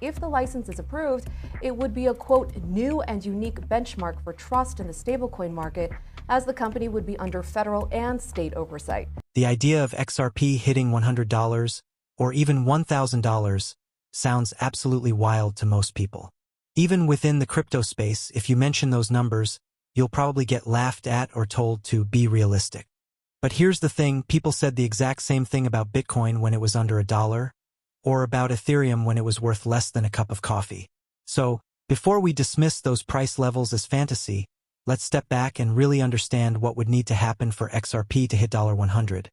if the license is approved, it would be a, quote, new and unique benchmark for trust in the stablecoin market, as the company would be under federal and state oversight. The idea of XRP hitting $100 or even $1,000 sounds absolutely wild to most people. Even within the crypto space, if you mention those numbers, you'll probably get laughed at or told to be realistic. But here's the thing, people said the exact same thing about Bitcoin when it was under $1, or about Ethereum when it was worth less than a cup of coffee. So, before we dismiss those price levels as fantasy, let's step back and really understand what would need to happen for XRP to hit $100,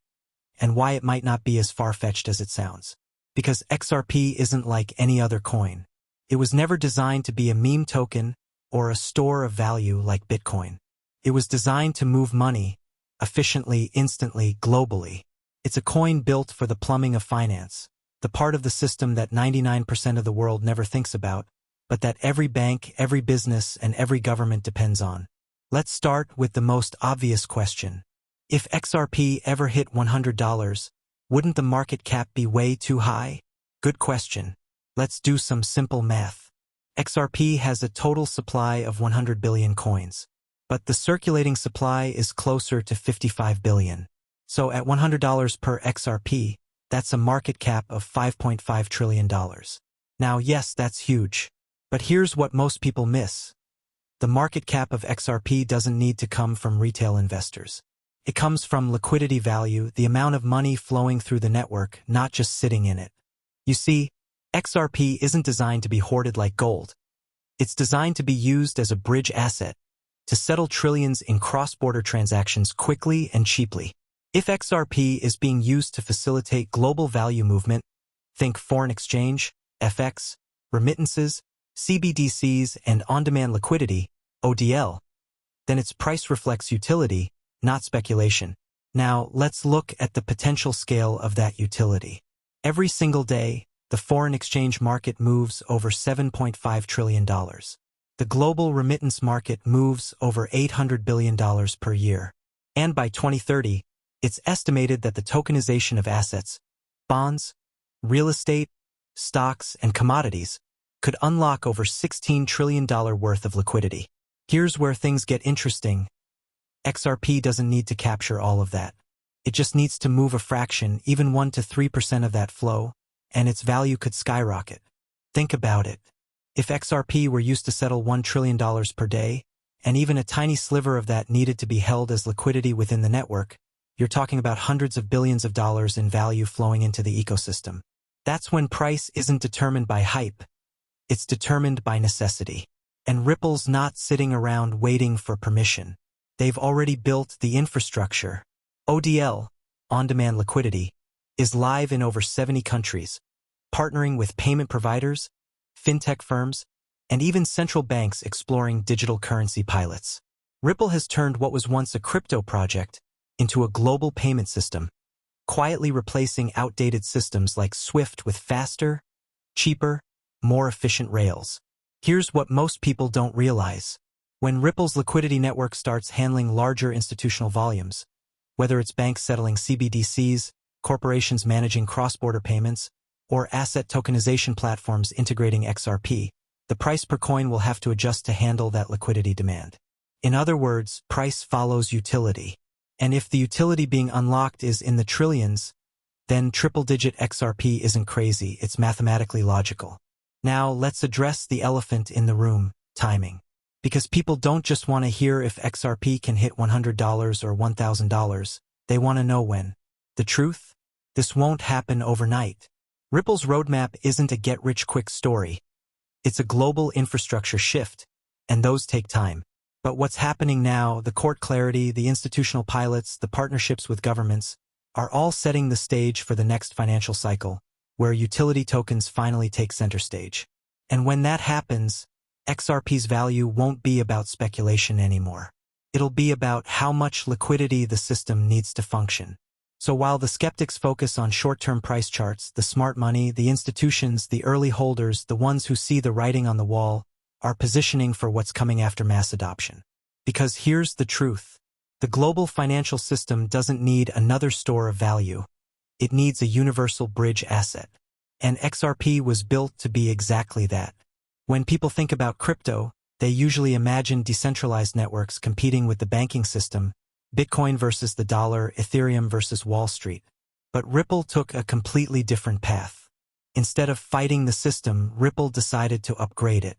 and why it might not be as far-fetched as it sounds. Because XRP isn't like any other coin. It was never designed to be a meme token or a store of value like Bitcoin. It was designed to move money efficiently, instantly, globally. It's a coin built for the plumbing of finance, the part of the system that 99% of the world never thinks about, but that every bank, every business, and every government depends on. Let's start with the most obvious question. If XRP ever hit $100, wouldn't the market cap be way too high? Good question. Let's do some simple math. XRP has a total supply of 100 billion coins, but the circulating supply is closer to 55 billion. So at $100 per XRP, that's a market cap of $5.5 trillion. Now, yes, that's huge. But here's what most people miss. The market cap of XRP doesn't need to come from retail investors. It comes from liquidity value, the amount of money flowing through the network, not just sitting in it. You see, XRP isn't designed to be hoarded like gold. It's designed to be used as a bridge asset, to settle trillions in cross-border transactions quickly and cheaply. If XRP is being used to facilitate global value movement, think foreign exchange, FX, remittances, CBDCs, and on-demand liquidity, ODL, then its price reflects utility, not speculation. Now, let's look at the potential scale of that utility. Every single day, the foreign exchange market moves over $7.5 trillion. The global remittance market moves over $800 billion per year. And by 2030, it's estimated that the tokenization of assets, bonds, real estate, stocks, and commodities could unlock over $16 trillion worth of liquidity. Here's where things get interesting. XRP doesn't need to capture all of that. It just needs to move a fraction, even 1 to 3% of that flow, and its value could skyrocket. Think about it. If XRP were used to settle $1 trillion per day, and even a tiny sliver of that needed to be held as liquidity within the network, you're talking about hundreds of billions of dollars in value flowing into the ecosystem. That's when price isn't determined by hype. It's determined by necessity. And Ripple's not sitting around waiting for permission. They've already built the infrastructure. ODL, on-demand liquidity, is live in over 70 countries, partnering with payment providers, fintech firms, and even central banks exploring digital currency pilots. Ripple has turned what was once a crypto project into a global payment system, quietly replacing outdated systems like SWIFT with faster, cheaper, more efficient rails. Here's what most people don't realize. When Ripple's liquidity network starts handling larger institutional volumes, whether it's banks settling CBDCs, corporations managing cross-border payments, or asset tokenization platforms integrating XRP, the price per coin will have to adjust to handle that liquidity demand. In other words, price follows utility. And if the utility being unlocked is in the trillions, then triple-digit XRP isn't crazy, it's mathematically logical. Now, let's address the elephant in the room, timing. Because people don't just want to hear if XRP can hit $100 or $1,000, they want to know when. The truth? This won't happen overnight. Ripple's roadmap isn't a get-rich-quick story. It's a global infrastructure shift, and those take time. But what's happening now, the court clarity, the institutional pilots, the partnerships with governments, are all setting the stage for the next financial cycle, where utility tokens finally take center stage. And when that happens, XRP's value won't be about speculation anymore. It'll be about how much liquidity the system needs to function. So while the skeptics focus on short-term price charts, the smart money, the institutions, the early holders, the ones who see the writing on the wall, are positioning for what's coming after mass adoption. Because here's the truth. The global financial system doesn't need another store of value. It needs a universal bridge asset. And XRP was built to be exactly that. When people think about crypto, they usually imagine decentralized networks competing with the banking system, Bitcoin versus the dollar, Ethereum versus Wall Street. But Ripple took a completely different path. Instead of fighting the system, Ripple decided to upgrade it.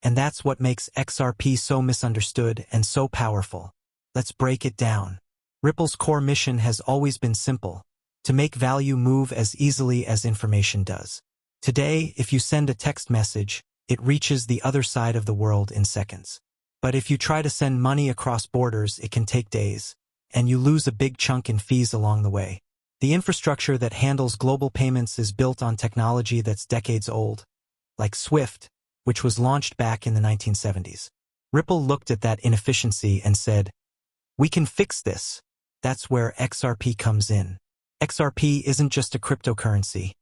And that's what makes XRP so misunderstood and so powerful. Let's break it down. Ripple's core mission has always been simple: to make value move as easily as information does. Today, if you send a text message, it reaches the other side of the world in seconds. But if you try to send money across borders, it can take days, and you lose a big chunk in fees along the way. The infrastructure that handles global payments is built on technology that's decades old, like SWIFT, which was launched back in the 1970s. Ripple looked at that inefficiency and said, "We can fix this." That's where XRP comes in. XRP isn't just a cryptocurrency.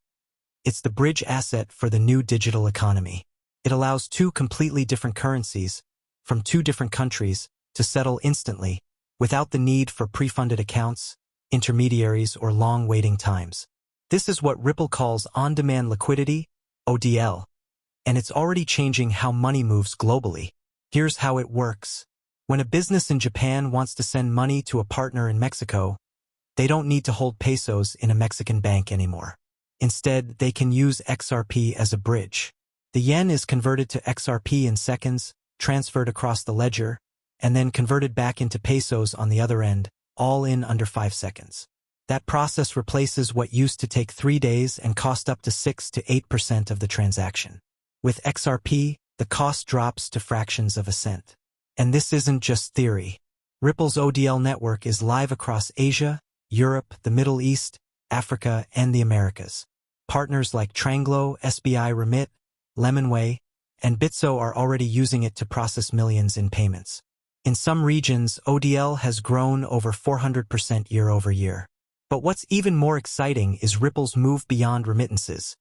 It's the bridge asset for the new digital economy. It allows two completely different currencies, from two different countries, to settle instantly, without the need for pre-funded accounts, intermediaries, or long waiting times. This is what Ripple calls on-demand liquidity, ODL, and it's already changing how money moves globally. Here's how it works. When a business in Japan wants to send money to a partner in Mexico, they don't need to hold pesos in a Mexican bank anymore. Instead, they can use XRP as a bridge. The yen is converted to XRP in seconds, transferred across the ledger, and then converted back into pesos on the other end, all in under 5 seconds. That process replaces what used to take 3 days and cost up to 6 to 8% of the transaction. With XRP, the cost drops to fractions of a cent. And this isn't just theory. Ripple's ODL network is live across Asia, Europe, the Middle East, Africa, and the Americas. Partners like Tranglo, SBI Remit, Lemonway, and Bitso are already using it to process millions in payments. In some regions, ODL has grown over 400% year over year. But what's even more exciting is Ripple's move beyond remittances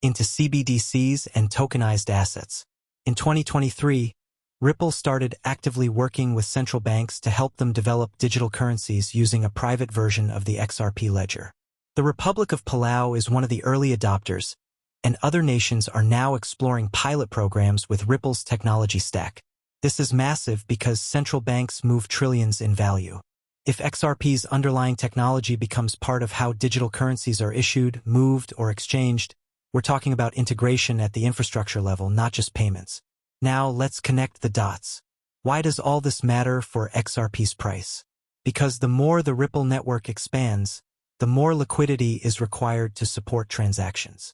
into CBDCs and tokenized assets. In 2023, Ripple started actively working with central banks to help them develop digital currencies using a private version of the XRP ledger. The Republic of Palau is one of the early adopters, and other nations are now exploring pilot programs with Ripple's technology stack. This is massive because central banks move trillions in value. If XRP's underlying technology becomes part of how digital currencies are issued, moved, or exchanged, we're talking about integration at the infrastructure level, not just payments. Now let's connect the dots. Why does all this matter for XRP's price? Because the more the Ripple network expands, the more liquidity is required to support transactions.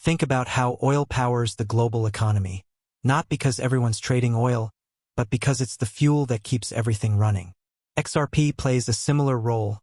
Think about how oil powers the global economy, not because everyone's trading oil, but because it's the fuel that keeps everything running. XRP plays a similar role,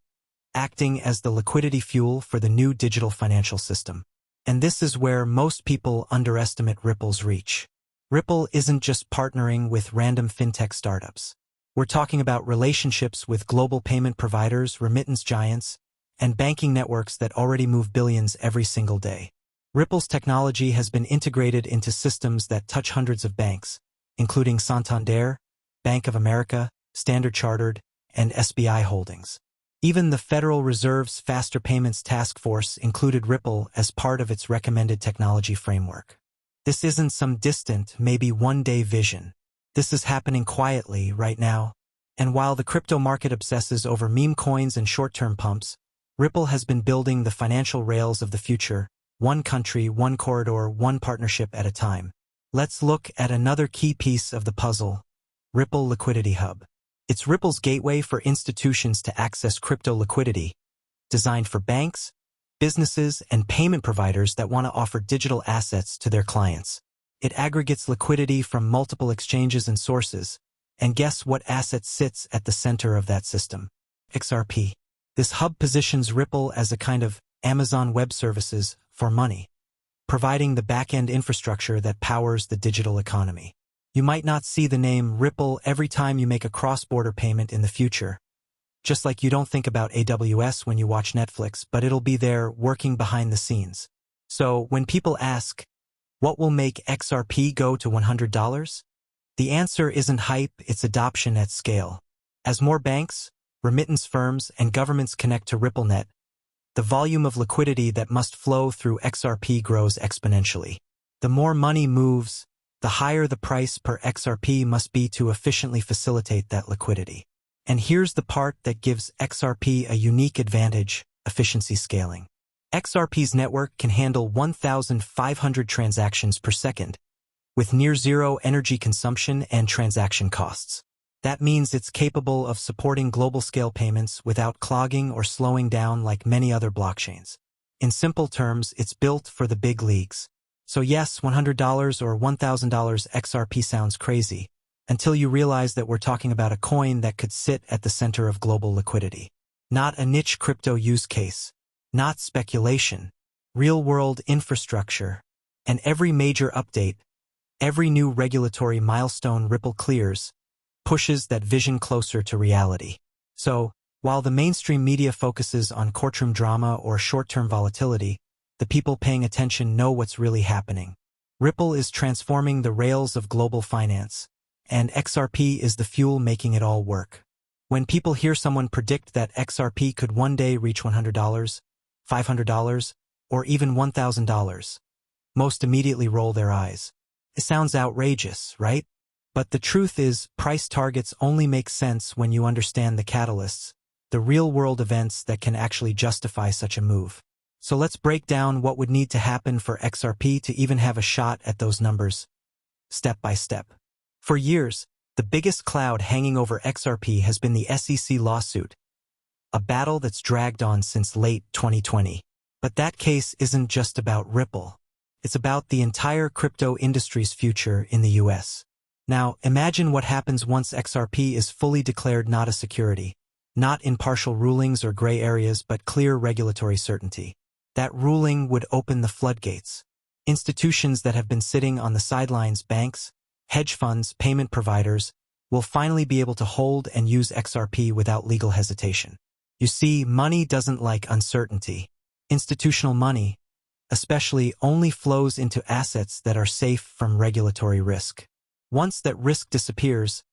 acting as the liquidity fuel for the new digital financial system. And this is where most people underestimate Ripple's reach. Ripple isn't just partnering with random fintech startups. We're talking about relationships with global payment providers, remittance giants, and banking networks that already move billions every single day. Ripple's technology has been integrated into systems that touch hundreds of banks, including Santander, Bank of America, Standard Chartered, and SBI Holdings. Even the Federal Reserve's Faster Payments Task Force included Ripple as part of its recommended technology framework. This isn't some distant, maybe one-day vision. This is happening quietly right now. And while the crypto market obsesses over meme coins and short-term pumps, Ripple has been building the financial rails of the future, one country, one corridor, one partnership at a time. Let's look at another key piece of the puzzle, Ripple Liquidity Hub. It's Ripple's gateway for institutions to access crypto liquidity, designed for banks, businesses, and payment providers that want to offer digital assets to their clients. It aggregates liquidity from multiple exchanges and sources, and guess what asset sits at the center of that system? XRP. This hub positions Ripple as a kind of Amazon Web Services for money, providing the back-end infrastructure that powers the digital economy. You might not see the name Ripple every time you make a cross-border payment in the future, just like you don't think about AWS when you watch Netflix, but it'll be there working behind the scenes. So when people ask, what will make XRP go to $100? The answer isn't hype, it's adoption at scale. As more banks, remittance firms, and governments connect to RippleNet, the volume of liquidity that must flow through XRP grows exponentially. The more money moves, the higher the price per XRP must be to efficiently facilitate that liquidity. And here's the part that gives XRP a unique advantage: efficiency scaling. XRP's network can handle 1,500 transactions per second, with near-zero energy consumption and transaction costs. That means it's capable of supporting global-scale payments without clogging or slowing down like many other blockchains. In simple terms, it's built for the big leagues. So yes, $100 or $1,000 XRP sounds crazy, until you realize that we're talking about a coin that could sit at the center of global liquidity. Not a niche crypto use case, not speculation, real-world infrastructure, and every major update, every new regulatory milestone Ripple clears, pushes that vision closer to reality. So, while the mainstream media focuses on courtroom drama or short-term volatility, the people paying attention know what's really happening. Ripple is transforming the rails of global finance, and XRP is the fuel making it all work. When people hear someone predict that XRP could one day reach $100, $500, or even $1,000, most immediately roll their eyes. It sounds outrageous, right? But the truth is, price targets only make sense when you understand the catalysts, the real-world events that can actually justify such a move. So let's break down what would need to happen for XRP to even have a shot at those numbers, step by step. For years, the biggest cloud hanging over XRP has been the SEC lawsuit, a battle that's dragged on since late 2020. But that case isn't just about Ripple. It's about the entire crypto industry's future in the US. Now, imagine what happens once XRP is fully declared not a security, not in partial rulings or gray areas, but clear regulatory certainty. That ruling would open the floodgates. Institutions that have been sitting on the sidelines, banks, hedge funds, payment providers, will finally be able to hold and use XRP without legal hesitation. You see, money doesn't like uncertainty. Institutional money, especially, only flows into assets that are safe from regulatory risk. Once that risk disappears,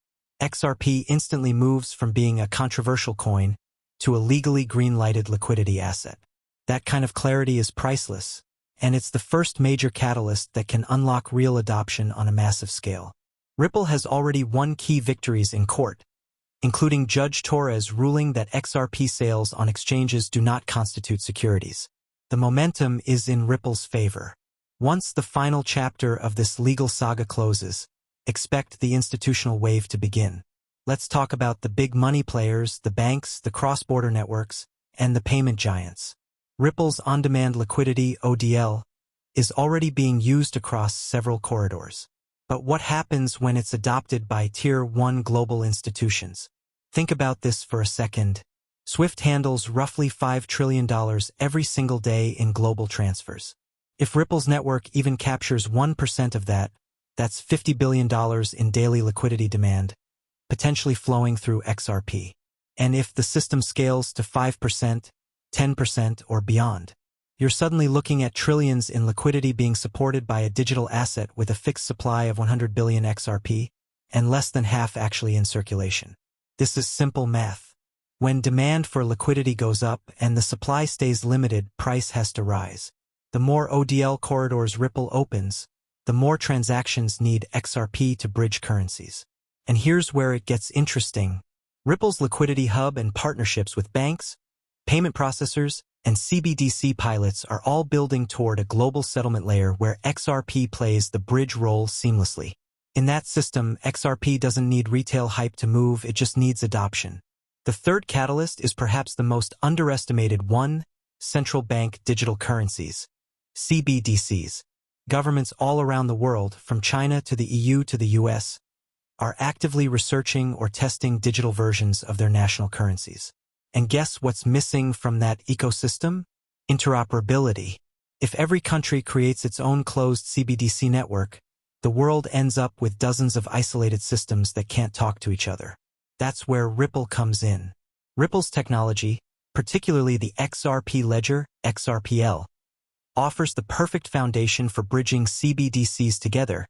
XRP instantly moves from being a controversial coin to a legally green-lighted liquidity asset. That kind of clarity is priceless, and it's the first major catalyst that can unlock real adoption on a massive scale. Ripple has already won key victories in court, including Judge Torres ruling that XRP sales on exchanges do not constitute securities. The momentum is in Ripple's favor. Once the final chapter of this legal saga closes, expect the institutional wave to begin. Let's talk about the big money players, the banks, the cross-border networks, and the payment giants. Ripple's on-demand liquidity, ODL, is already being used across several corridors. But what happens when it's adopted by Tier 1 global institutions? Think about this for a second. SWIFT handles roughly $5 trillion every single day in global transfers. If Ripple's network even captures 1% of that, that's $50 billion in daily liquidity demand, potentially flowing through XRP. And if the system scales to 5%, 10%, or beyond, you're suddenly looking at trillions in liquidity being supported by a digital asset with a fixed supply of 100 billion XRP, and less than half actually in circulation. This is simple math. When demand for liquidity goes up and the supply stays limited, price has to rise. The more ODL corridors Ripple opens, the more transactions need XRP to bridge currencies. And here's where it gets interesting. Ripple's liquidity hub and partnerships with banks, payment processors, and CBDC pilots are all building toward a global settlement layer where XRP plays the bridge role seamlessly. In that system, XRP doesn't need retail hype to move, it just needs adoption. The third catalyst is perhaps the most underestimated one: central bank digital currencies, CBDCs. Governments all around the world, from China to the EU to the US, are actively researching or testing digital versions of their national currencies. And guess what's missing from that ecosystem? Interoperability. If every country creates its own closed CBDC network, the world ends up with dozens of isolated systems that can't talk to each other. That's where Ripple comes in. Ripple's technology, particularly the XRP ledger, XRPL, offers the perfect foundation for bridging CBDCs together,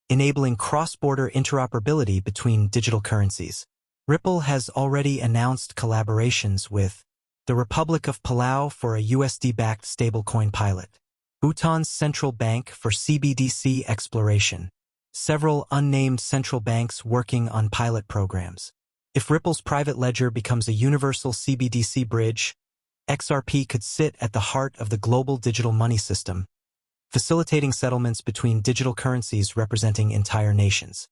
enabling cross-border interoperability between digital currencies. Ripple has already announced collaborations with The Republic of Palau for a USD-backed stablecoin pilot. Bhutan's central bank for CBDC exploration. Several unnamed central banks working on pilot programs. If Ripple's private ledger becomes a universal CBDC bridge, XRP could sit at the heart of the global digital money system, facilitating settlements between digital currencies representing entire nations.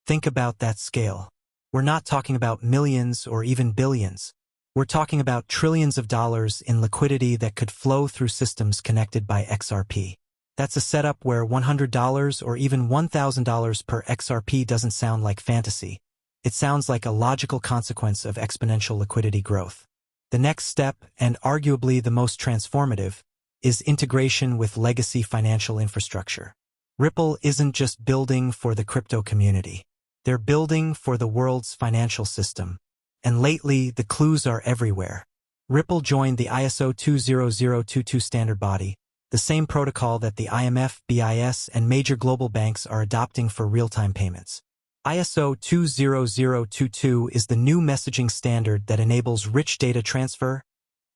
Think about that scale. We're not talking about millions or even billions. We're talking about trillions of dollars in liquidity that could flow through systems connected by XRP. That's a setup where $100 or even $1,000 per XRP doesn't sound like fantasy. It sounds like a logical consequence of exponential liquidity growth. The next step, and arguably the most transformative, is integration with legacy financial infrastructure. Ripple isn't just building for the crypto community. They're building for the world's financial system. And lately, the clues are everywhere. Ripple joined the ISO 20022 standard body, the same protocol that the IMF, BIS, and major global banks are adopting for real-time payments. ISO 20022 is the new messaging standard that enables rich data transfer,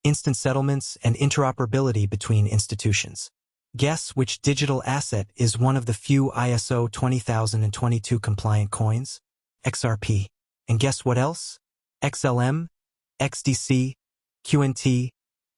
instant settlements, and interoperability between institutions. Guess which digital asset is one of the few ISO 20022 compliant coins? XRP. And guess what else? XLM, XDC, QNT,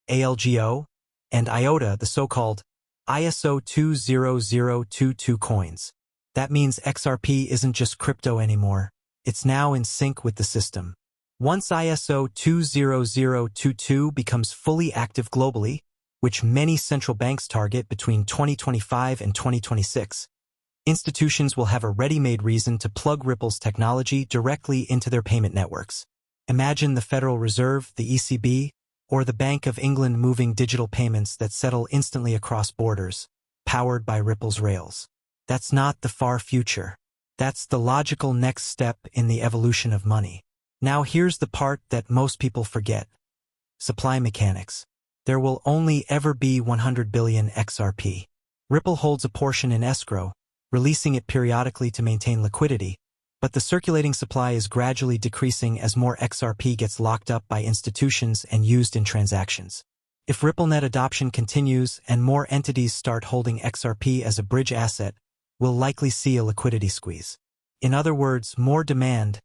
ALGO, and IOTA, the so-called ISO 20022 coins. That means XRP isn't just crypto anymore. It's now in sync with the system. Once ISO 20022 becomes fully active globally, which many central banks target between 2025 and 2026, institutions will have a ready-made reason to plug Ripple's technology directly into their payment networks. Imagine the Federal Reserve, the ECB, or the Bank of England moving digital payments that settle instantly across borders, powered by Ripple's rails. That's not the far future. That's the logical next step in the evolution of money. Now here's the part that most people forget. Supply mechanics. There will only ever be 100 billion XRP. Ripple holds a portion in escrow, releasing it periodically to maintain liquidity, but the circulating supply is gradually decreasing as more XRP gets locked up by institutions and used in transactions. If RippleNet adoption continues and more entities start holding XRP as a bridge asset, we'll likely see a liquidity squeeze. In other words, more demand,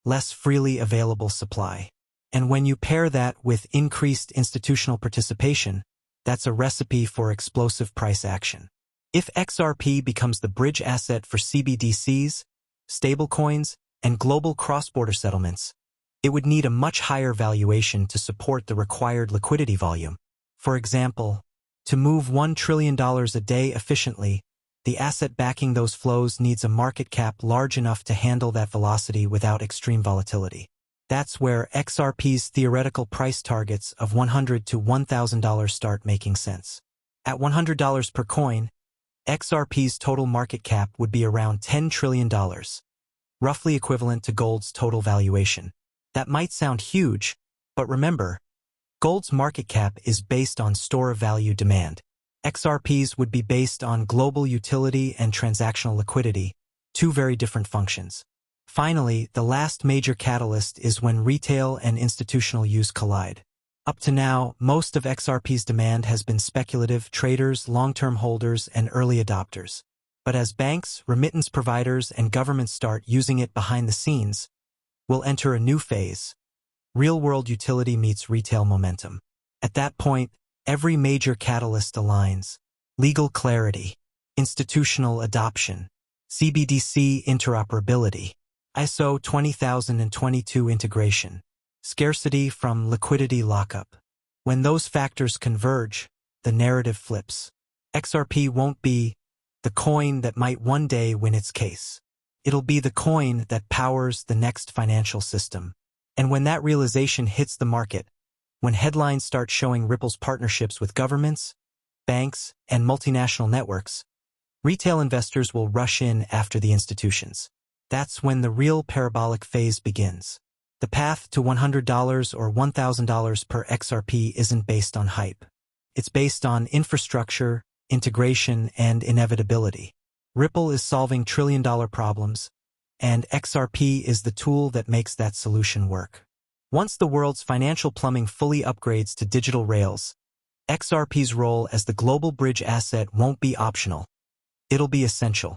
less freely available supply. And when you pair that with increased institutional participation, that's a recipe for explosive price action. If XRP becomes the bridge asset for CBDCs, stablecoins, and global cross-border settlements, it would need a much higher valuation to support the required liquidity volume. For example, to move $1 trillion a day efficiently, the asset backing those flows needs a market cap large enough to handle that velocity without extreme volatility. That's where XRP's theoretical price targets of $100 to $1,000 start making sense. At $100 per coin, XRP's total market cap would be around $10 trillion, roughly equivalent to gold's total valuation. That might sound huge, but remember, gold's market cap is based on store of value demand. XRP's would be based on global utility and transactional liquidity, two very different functions. Finally, the last major catalyst is when retail and institutional use collide. Up to now, most of XRP's demand has been speculative traders, long-term holders, and early adopters. But as banks, remittance providers, and governments start using it behind the scenes, we'll enter a new phase. Real-world utility meets retail momentum. At that point, every major catalyst aligns. Legal clarity, institutional adoption, CBDC interoperability, ISO 20022 integration, scarcity from liquidity lockup. When those factors converge, the narrative flips. XRP won't be the coin that might one day win its case. It'll be the coin that powers the next financial system. And when that realization hits the market, when headlines start showing Ripple's partnerships with governments, banks, and multinational networks, retail investors will rush in after the institutions. That's when the real parabolic phase begins. The path to $100 or $1,000 per XRP isn't based on hype. It's based on infrastructure, integration, and inevitability. Ripple is solving trillion-dollar problems, and XRP is the tool that makes that solution work. Once the world's financial plumbing fully upgrades to digital rails, XRP's role as the global bridge asset won't be optional. It'll be essential.